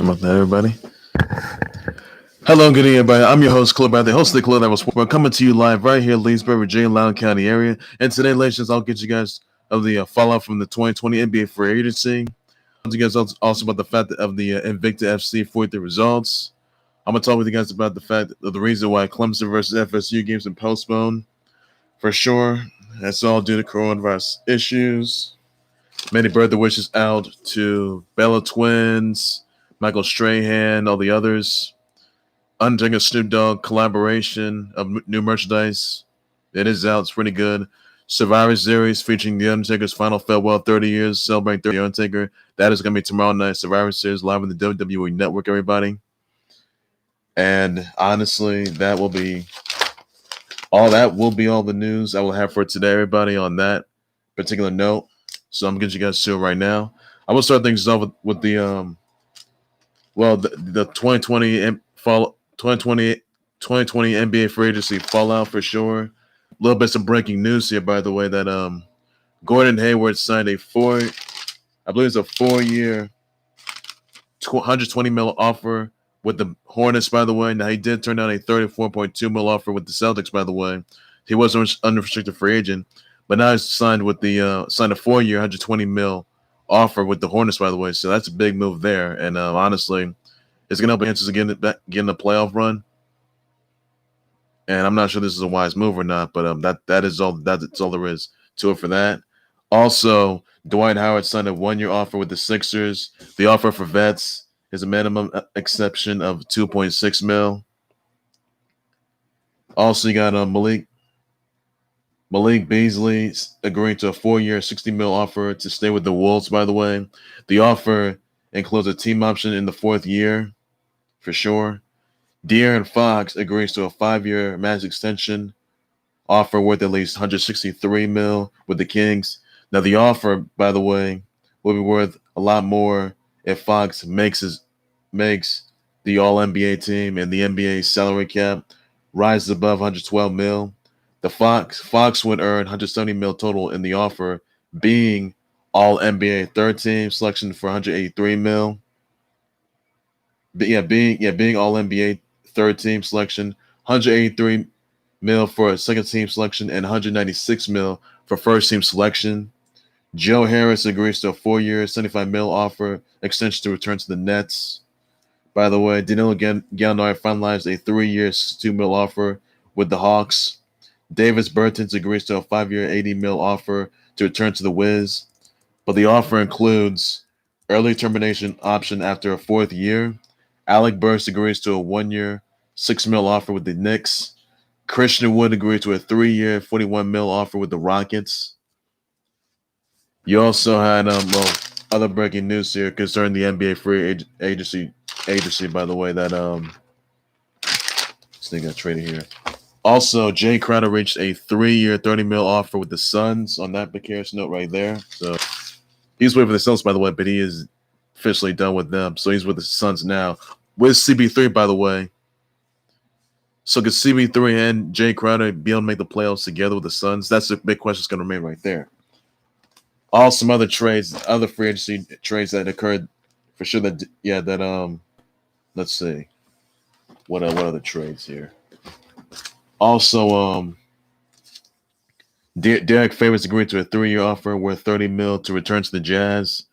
Sorry about that, everybody. Hello, good evening, everybody. I'm your host, Khalil, the host of the Khalil that was coming to you live right here in Leesburg, Virginia, Loudoun County area. And today, ladies, I'll get you guys of the fallout from the 2020 NBA free agency. I'll tell you guys also about the fact of the Invicta FC 43 results. I'm going to talk with you guys about the fact of the reason why Clemson versus FSU games been postponed. For sure, that's all due to coronavirus issues. Many birthday wishes out to Bella Twins, Michael Strahan, all the others. Undertaker Snoop Dogg collaboration of new merchandise. It is out. It's pretty good. Survivor Series featuring The Undertaker's final farewell 30 years, celebrating 30 Undertaker. That is going to be tomorrow night. Survivor Series live on the WWE Network, everybody. And honestly, that will be all the news I will have for today, everybody, on that particular note. So I'm getting you guys to it right now. I will start things off with the 2020 fall 2020 NBA free agency fallout for sure. A little bit some breaking news here, by the way, that Gordan Hayward signed a 4-year, $120 million offer with the Hornets, by the way. Now, he did turn down a $34.2 million offer with the Celtics, by the way. He was an unrestricted free agent, but now he's signed with the signed a 4-year, $120 million offer with the Hornets, by the way. So that's a big move there. And honestly, it's going to help chances of getting a playoff run. And I'm not sure this is a wise move or not, but that's all there is to it for that. Also, Dwight Howard signed a 1-year offer with the Sixers. The offer for vets is a minimum exception of $2.6 million. Also, you got Malik Beasley agreeing to a 4-year, $60 million offer to stay with the Wolves, by the way. The offer includes a team option in the 4th year, for sure. De'Aaron Fox agrees to a 5-year max extension offer worth at least $163 million with the Kings. Now, the offer, by the way, will be worth a lot more if Fox makes the All-NBA team and the NBA salary cap rises above $112 million. The Fox would earn $170 million total in the offer, being All-NBA third team selection for $183 million. But being All-NBA third team selection, $183 million for a second team selection, and $196 million for first team selection. Joe Harris agrees to a 4-year, $75 million offer extension to return to the Nets. By the way, Danilo Gallinari finalized a 3-year, $2 million offer with the Hawks. Davis Bertens agrees to a 5-year, $80 million offer to return to the Wiz, but the offer includes early termination option after a 4th year. Alec Burks agrees to a 1-year, $6 million offer with the Knicks. Christian Wood agreed to a 3-year, $41 million offer with the Rockets. You also had other breaking news here concerning the NBA free agency. By the way, that this thing got traded here. Also, Jae Crowder reached a 3-year, $30 million offer with the Suns on that precarious note right there. So he's waiting for the Suns, by the way, but he is officially done with them. So he's with the Suns now with CB3, by the way. So could CB3 and Jae Crowder be able to make the playoffs together with the Suns? That's the big question that's going to remain right there. All some other trades, other free agency trades that occurred for sure. Let's see, what other trades here? Also, Derek Favors agreed to a 3-year offer worth $30 million to return to the Jazz.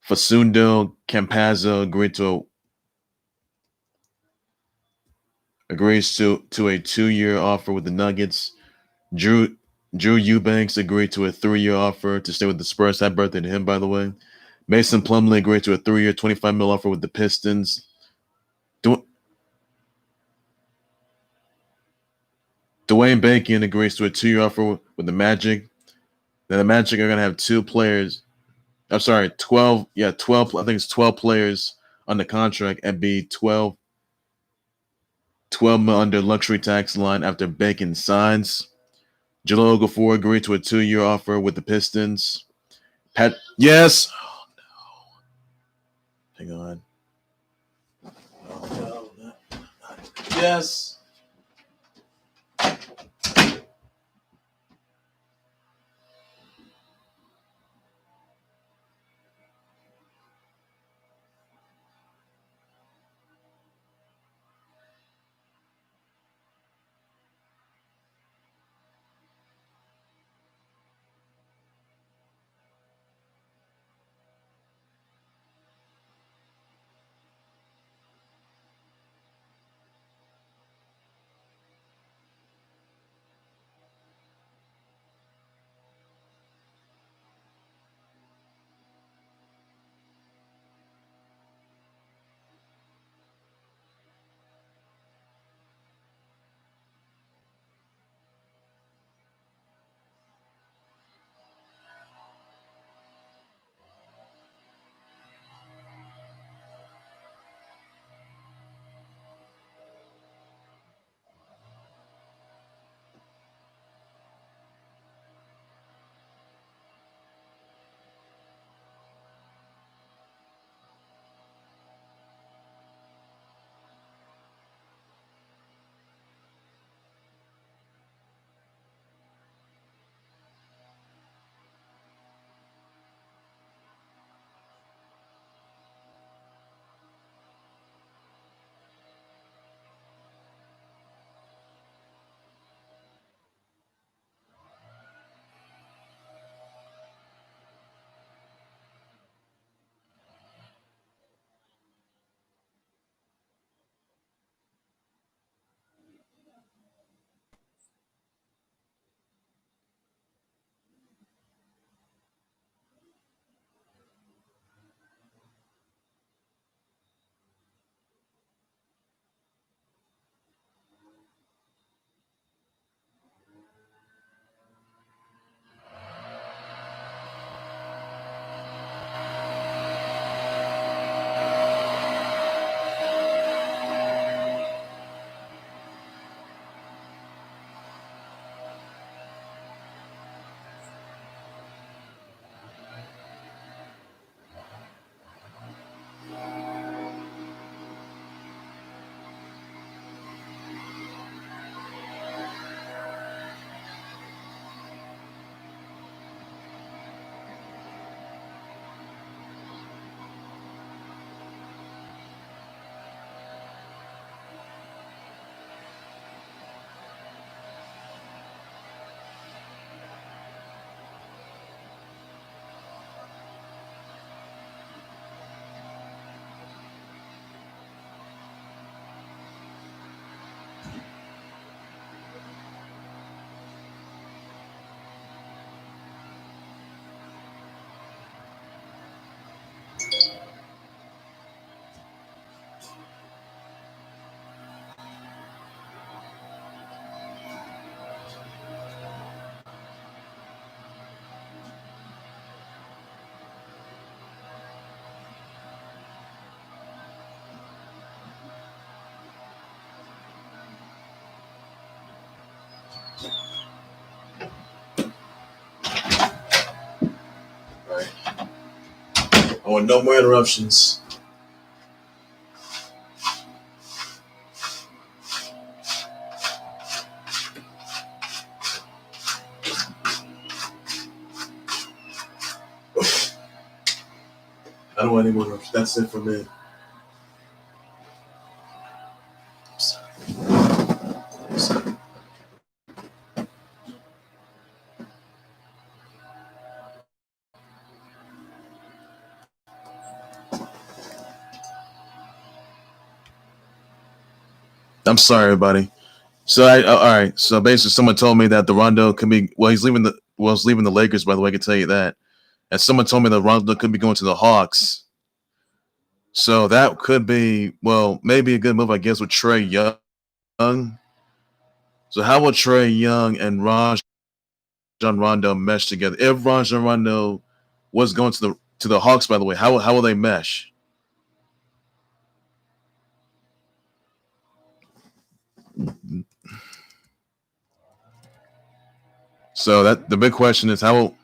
Facundo Campazzo agrees to a 2-year offer with the Nuggets. Drew Eubanks agreed to a 3-year offer to stay with the Spurs. Happy birthday to him, by the way. Mason Plumlee agreed to a 3-year, $25 million offer with the Pistons. Dwayne Bacon agrees to a 2-year offer with the Magic. Now the Magic are going to have 2 players. I'm sorry, 12. Yeah, 12. I think it's 12 players on the contract and be 12 million under luxury tax line after Bacon signs. Jahlil Okafor agreed to a 2-year offer with the Pistons. Yes. Oh no. Hang on. Oh no. Yes. want no more interruptions. I don't want any more interruptions. That's it for me. I'm sorry, everybody. So all right. So basically, someone told me that the Rondo could be. Well, he's leaving the Lakers. By the way, I can tell you that. And someone told me that Rondo could be going to the Hawks. So that could be maybe a good move, I guess, with Trae Young. So how will Trae Young and Rajon Rondo mesh together? If Rajon Rondo was going to the Hawks, by the way, how will they mesh? So that the big question is how will.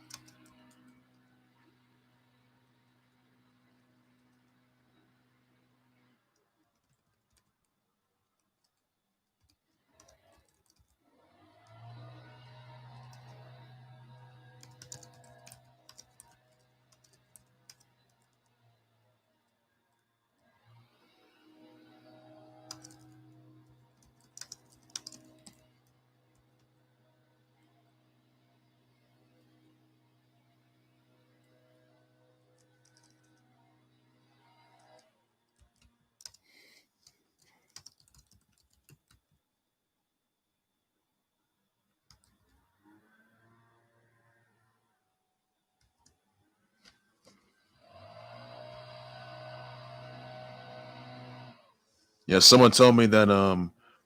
Yeah, someone told me that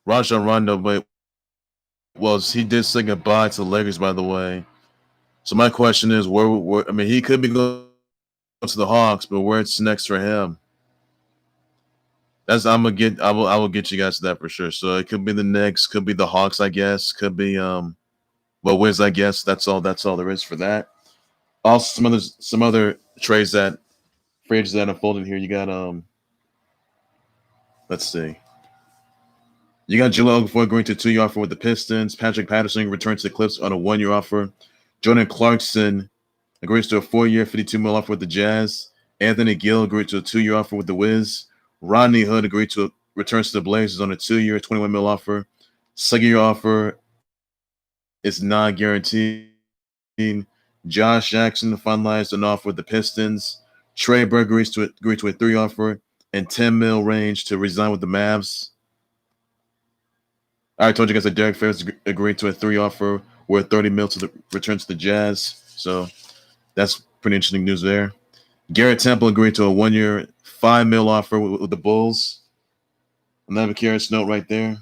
Rajon Rondo, but he did say goodbye to the Lakers, by the way. So my question is, where I mean, he could be going to the Hawks, but where's next for him? That's I will get you guys to that for sure. So it could be the Knicks, could be the Hawks, I guess, could be Wiz, I guess. That's all there is for that. Also some other trades that free agents that unfolded here. You got let's see. You got Jahlil Okafor agreeing to a 2-year offer with the Pistons. Patrick Patterson returns to the Clips on a 1-year offer. Jordan Clarkson agrees to a 4-year, $52 million offer with the Jazz. Anthony Gill agreed to a 2-year offer with the Wiz. Rodney Hood agreed to returns to the Blazers on a 2-year, $21 million offer. Second-year offer is non-guaranteed. Josh Jackson finalized an offer with the Pistons. Trey Burke agreed to a 3-year offer and $10 million range to resign with the Mavs. I told you guys that Derek Favors agreed to a 3 offer worth $30 million to return to the Jazz. So that's pretty interesting news there. Garrett Temple agreed to a 1-year, $5 million offer with the Bulls. Another curious note right there.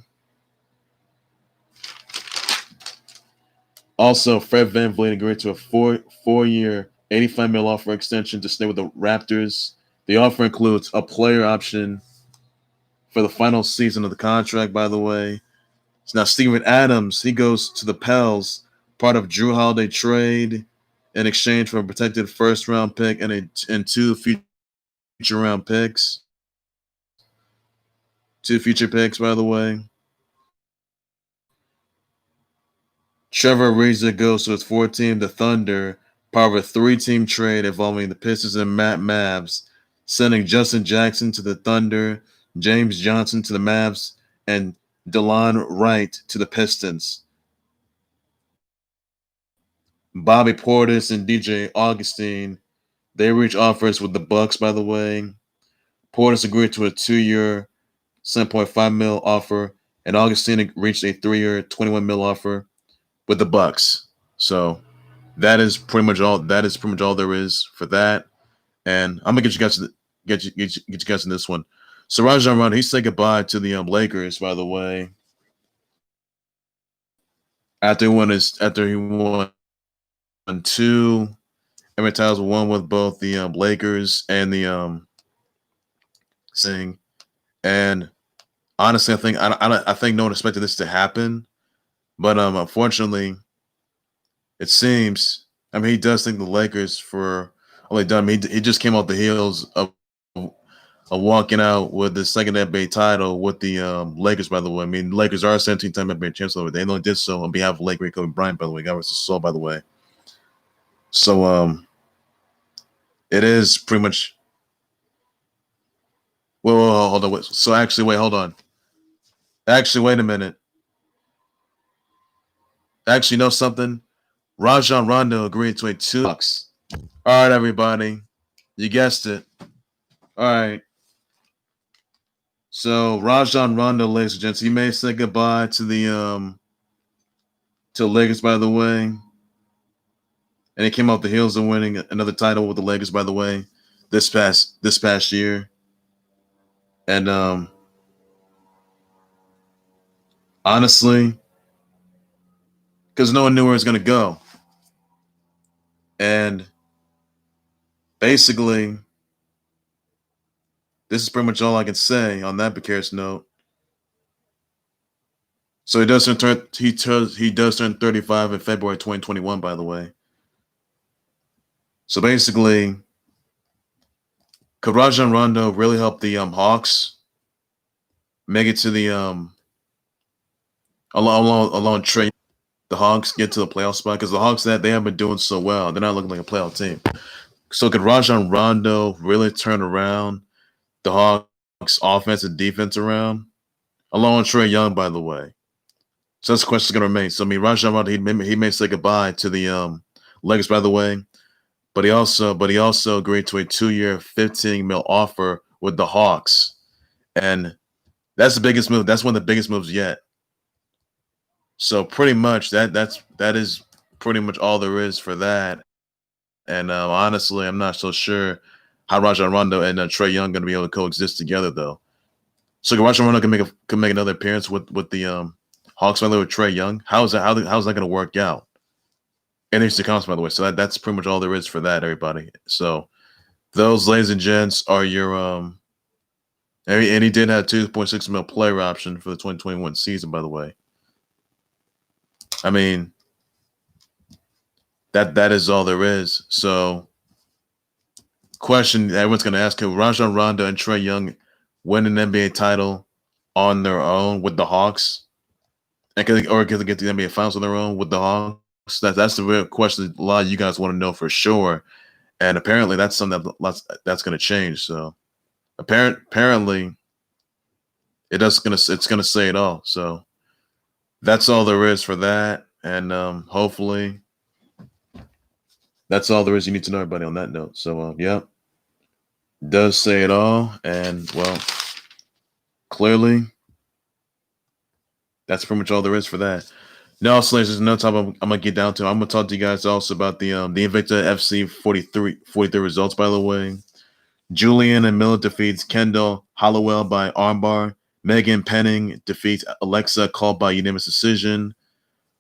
Also, Fred VanVleet agreed to a 4-year, $85 million offer extension to stay with the Raptors. The offer includes a player option for the final season of the contract, by the way. So now Steven Adams, he goes to the Pels, part of Drew Holiday trade in exchange for a protected first-round pick and 2 future round picks. 2 future picks, by the way. Trevor Ariza goes to his 4-team, the Thunder, part of a 3-team trade involving the Pistons and Mavs, sending Justin Jackson to the Thunder, James Johnson to the Mavs, and DeLon Wright to the Pistons. Bobby Portis and DJ Augustine, they reached offers with the Bucks, by the way. Portis agreed to a 2-year, $7.5 million offer, and Augustine reached a 3-year, $21 million offer with the Bucks. So that is pretty much all. That is pretty much all there is for that. And I'm gonna get you guys in this one. So Rajon Rondo, he said goodbye to the Lakers, by the way. After he won 2 every titles, won with both the Lakers and the Sing. And honestly, I think no one expected this to happen, but unfortunately, it seems. I mean, he does think the Lakers for Like Dom, he just came off the heels of walking out with the second NBA title with the Lakers. By the way, I mean Lakers are 17-time NBA champs. They only did so on behalf of late great Kobe Bryant. By the way, God rest his soul. By the way, so it is pretty much. Whoa, hold on. So actually, wait, hold on. Actually, wait a minute. Actually, know something? Rajon Rondo agreed to a $2. All right, everybody, you guessed it. All right. So Rajon Rondo, ladies and gents, he may say goodbye to the Lakers, by the way, and he came off the heels of winning another title with the Lakers, by the way, this past year, and honestly, because no one knew where he was going to go, and basically, this is pretty much all I can say on that precarious note. So he does turn 35 in February 2021, by the way. So basically, could Rajon Rondo really help the Hawks make it to the along Trey, the Hawks get to the playoff spot? Because the Hawks they haven't been doing so well. They're not looking like a playoff team. So could Rajon Rondo really turn around the Hawks offense and defense around? Along with Trae Young, by the way. So that's the question going to remain. So I mean, Rajon Rondo he may say goodbye to the Lakers, by the way, but he also agreed to a 2-year, $15 million offer with the Hawks, and that's the biggest move. That's one of the biggest moves yet. So pretty much that is pretty much all there is for that. And honestly, I'm not so sure how Rajon Rondo and Trae Young going to be able to coexist together, though. So Rajon Rondo can make another appearance with the Hawks, by the way, with Trae Young. How's that going to work out? And there's the comments, by the way. So that's pretty much all there is for that, everybody. So those, ladies and gents, are your and he did have $2.6 million player option for the 2021 season, by the way. I mean, that is all there is. So, question everyone's going to ask: could Rajon Rondo and Trae Young win an NBA title on their own with the Hawks, and could they get the NBA Finals on their own with the Hawks? That's the real question. A lot of you guys want to know for sure, and apparently that's something that's going to change. So, apparently, it's going to say it all. So, that's all there is for that, and hopefully, that's all there is you need to know, everybody, on that note. So, yeah, does say it all, and well, clearly, that's pretty much all there is for that. Now, also, there's another topic I'm gonna get down to. I'm gonna talk to you guys also about the Invicta FC 43 results. By the way, Julian and Miller defeats Kendall Hollowell by armbar. Megan Penning defeats Alexa Call by unanimous decision.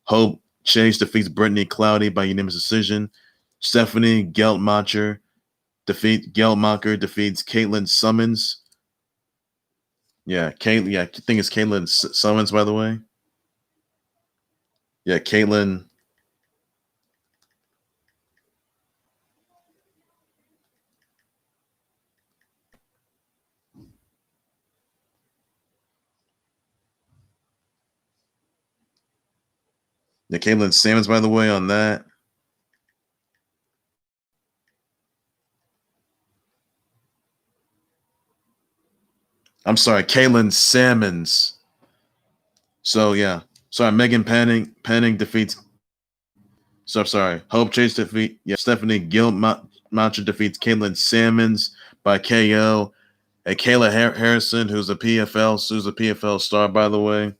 Hope Chase defeats Brittany Cloudy by unanimous decision. Stephanie Geltmacher defeats Caitlin Summons. Yeah, I think it's Caitlin Summons, by the way. Yeah, Caitlin. Yeah, Caitlin Sammons, by the way, on that. I'm sorry, Caitlin Sammons. So yeah, sorry, Megan Penning defeats. So I'm sorry, Hope Chase Stephanie Gilmacher defeats Caitlin Sammons by KO. And Kayla Harrison, who's a PFL star, by the way,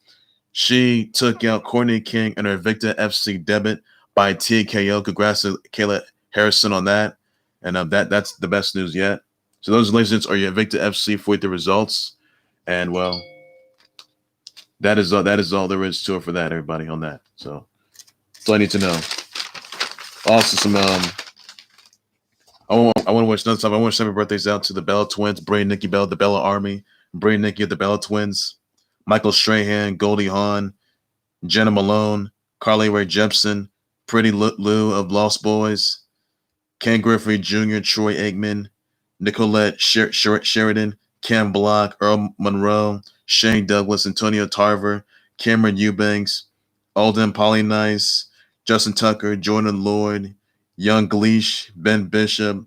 she took out Courtney King in her Invicta FC debut by TKO. Congrats to Kayla Harrison on that, and that's the best news yet. So those legends are your Invicta FC for the results, and well, that is all there is to it for that, everybody, on that. So that's all I need to know. Also, some I want to wish another time. I want to send happy birthdays out to the Bella twins, Bray and Nikki Bella, the Bella Army, Bray and Nikki of the Bella twins, Michael Strahan, Goldie Hawn, Jenna Malone, Carly Rae Jepsen, Pretty Lou of Lost Boys, Ken Griffey Jr., Troy Aikman, Nicolette Sheridan, Cam Block, Earl Monroe, Shane Douglas, Antonio Tarver, Cameron Eubanks, Alden Polynice, Justin Tucker, Jordan Lloyd, Young Gleesh, Ben Bishop,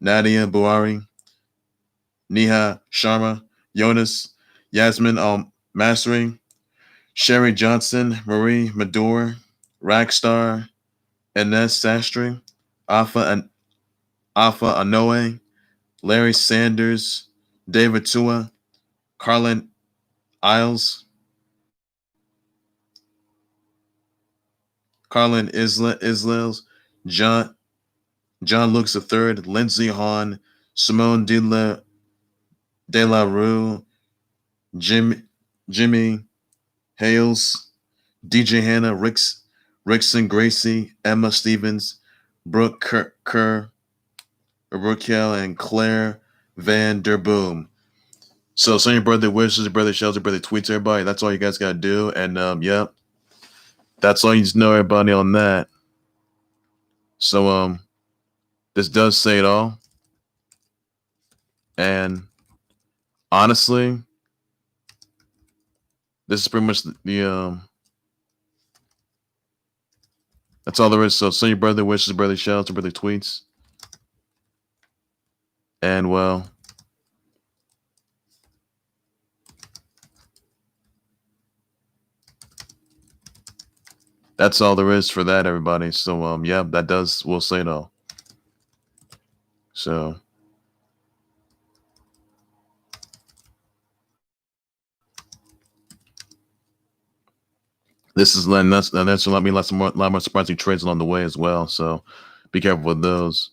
Nadia Buhari, Neha Sharma, Jonas, Yasmin Mastering, Sherry Johnson, Marie Mador, Ragstar, Ines Sastry, Alpha Anoe, Larry Sanders, David Tua, Carlin Isles, Carlin Isles, John Lukes III, Lindsey Hahn, Simone De La Rue, Jimmy Hales, DJ Hannah, Rickson Gracie, Emma Stevens, Brooke Kerr, Raquel, and Claire Van Der Boom. So send your birthday wishes, your birthday shells, your birthday tweets, everybody. That's all you guys gotta do. And yep. That's all you need to know, everybody, on that. So this does say it all. And honestly, this is pretty much the that's all there is. So send your birthday wishes, birthday shouts, or birthday tweets. And well, that's all there is for that, everybody. So yeah, that will say it all. So this is letting us, and that's a lot more surprising trades along the way as well. So be careful with those.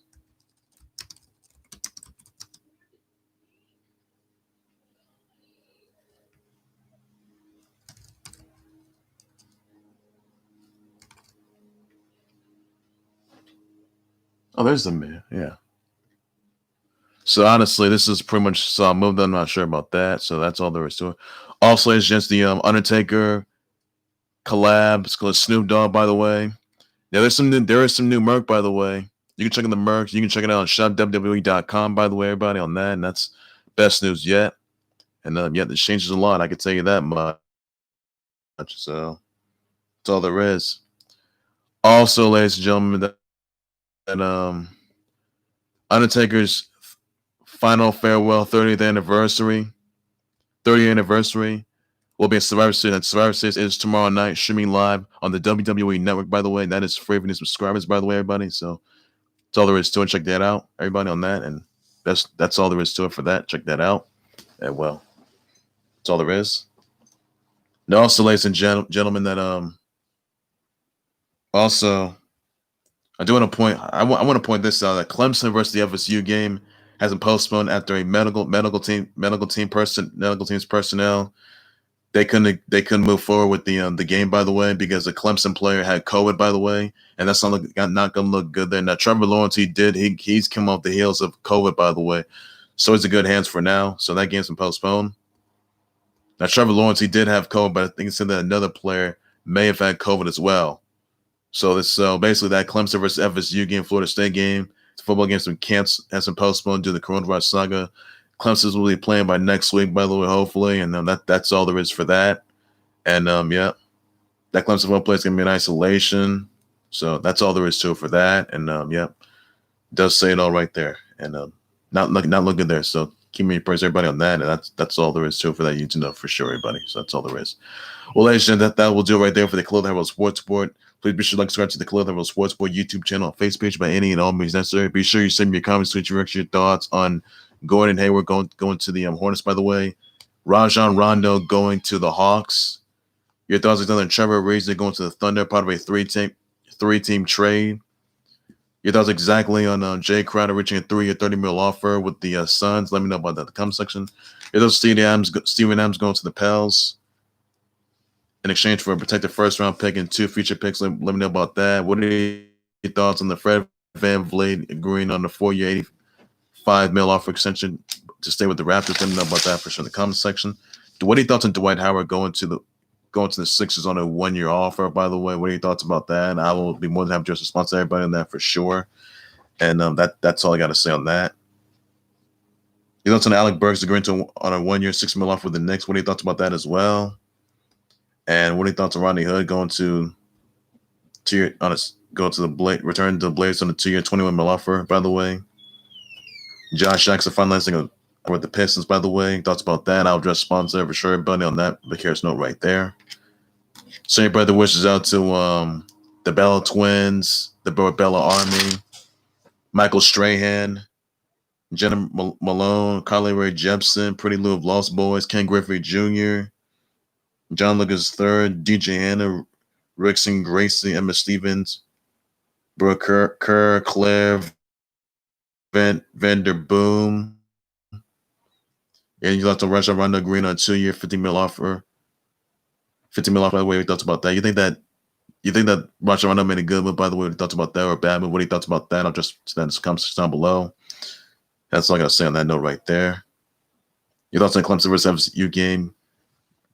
Oh, there's the man. Yeah. So honestly, this is pretty much saw moved. I'm not sure about that. So that's all there is to it. Also, it's just the Undertaker collabs. Called Snoop Dogg, by the way. Yeah, there is some new merch, by the way. You can check out the merch. You can check it out on shopwwe.com, by the way, everybody, on that. And that's best news yet. And yeah, this changes a lot. I can tell you that much. So that's all there is. Also, ladies and gentlemen, that Undertaker's final farewell 30th anniversary will be a Survivor Series. And Survivor Series is tomorrow night, streaming live on the WWE Network, by the way. That is free for new subscribers, by the way, everybody. So that's all there is to it. Check that out, everybody, on that. And that's all there is to it for that. Check that out. And well, that's all there is. And also, ladies and gentlemen, that also I do want to point. I want to point this out: that Clemson versus the FSU game has been postponed after a medical team's personnel. They couldn't move forward with the game, by the way, because the Clemson player had COVID, by the way, and that's not going to look good there. Now Trevor Lawrence, he's come off the heels of COVID, by the way, so he's in good hands for now. So that game's been postponed. Now Trevor Lawrence, he did have COVID, but I think it said that another player may have had COVID as well. So basically that Clemson versus FSU game, Florida State game, the football games has been postponed due to the coronavirus saga. Clemson will be playing by next week, by the way, hopefully, and that's all there is for that. And yeah, that Clemson football play is going to be in isolation, so that's all there is to it for that. And yeah, does say it all right there, and not looking there. So keep me in prayers, everybody, on that. And that's all there is to it for that. You need to know for sure, everybody. So that's all there is. Well, ladies and gentlemen, that will do it right there for the Khalil Herald Sports Report. Please be sure to subscribe to the Khalil Herald Sports Report YouTube channel and Facebook page by any and all means necessary. Be sure you send me your comments, tweets, your thoughts on Gordan Hayward going to the Hornets, by the way. Rajon Rondo going to the Hawks. Your thoughts on Trevor Ariza going to the Thunder, part of a three-team trade. Your thoughts exactly on Jae Crowder reaching a 3-year, $30 million offer with the Suns. Let me know about that in the comment section. Your thoughts Steven Adams going to the Pels in exchange for a protected first-round pick and 2 future picks. Let me know about that. What are your thoughts on the Fred VanVleet agreeing on the 4-year, $85 million offer extension to stay with the Raptors? Let me know about that for sure in the comment section. What are your thoughts on Dwight Howard going to the Sixers on a 1-year offer, by the way? What are your thoughts about that? And I will be more than happy to respond to everybody on that for sure. And that's all I got to say on that. He's also Alec Burks agreeing on a 1 year, $6 million offer with the Knicks. What are your thoughts about that as well? And what are your thoughts on Rodney Hood going to return to the Blazers on a 2 year, $21 million offer? By the way, Josh Jackson finalizing with the Pistons. By the way, thoughts about that? I'll address sponsor for sure, everybody on that. The cares note right there. So your brother wishes out to the Bella Twins, the Bella Army, Michael Strahan, Jenna Malone, Carly Rae Jepsen, Pretty Lou of Lost Boys, Ken Griffey Jr., John Lucas III, DJ Hanna, Rickson Gracie, Emma Stevens, Brooke Kerr, Claire Vanderboom. And you left to Russia Rondo Green on a 2 year, $50 million offer. $50 million offer, by the way, what thoughts about that? You think that Russia Rondo made a good move, by the way, what thoughts about that, or a bad move? What are your thoughts about that? I'll just send in the comments down below. That's all I got to say on that note right there. Your thoughts on Clemson versus FSU game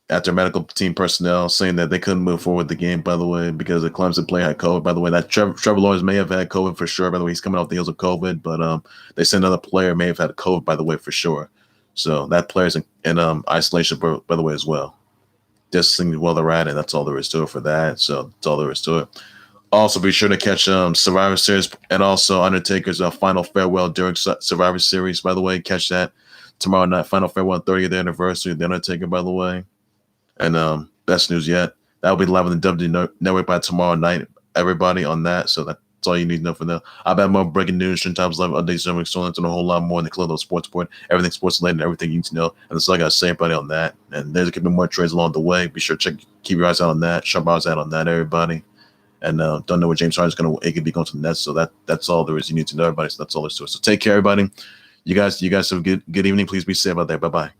after medical team personnel saying that they couldn't move forward the game, by the way, because the Clemson player had COVID. By the way, that Trevor Lawrence may have had COVID for sure. By the way, he's coming off the heels of COVID, but they said another player may have had COVID, by the way, for sure. So that player's in isolation, by the way, as well. Distancing while they're at it. That's all there is to it for that. So that's all there is to it. Also, be sure to catch Survivor Series and also Undertaker's final farewell during Survivor Series. By the way, catch that tomorrow night. Final farewell, 30th anniversary of the Undertaker. By the way, and best news yet, that will be live on the WWE Network by tomorrow night. Everybody on that. So that's all you need to know for now. I'll have more breaking news, Trend Times Live updates, and a whole lot more in the Khalil Sports Report. Everything sports related, everything you need to know. And that's all I got to say, everybody, on that. And there's going to be more trades along the way. Be sure to keep your eyes out on that. Sharp eyes out on that, everybody. And don't know what James Harden's going to be going to the Nets. So that's all there is. You need to know, everybody. So that's all there's to it. So take care, everybody. You guys have a good evening. Please be safe out there. Bye-bye.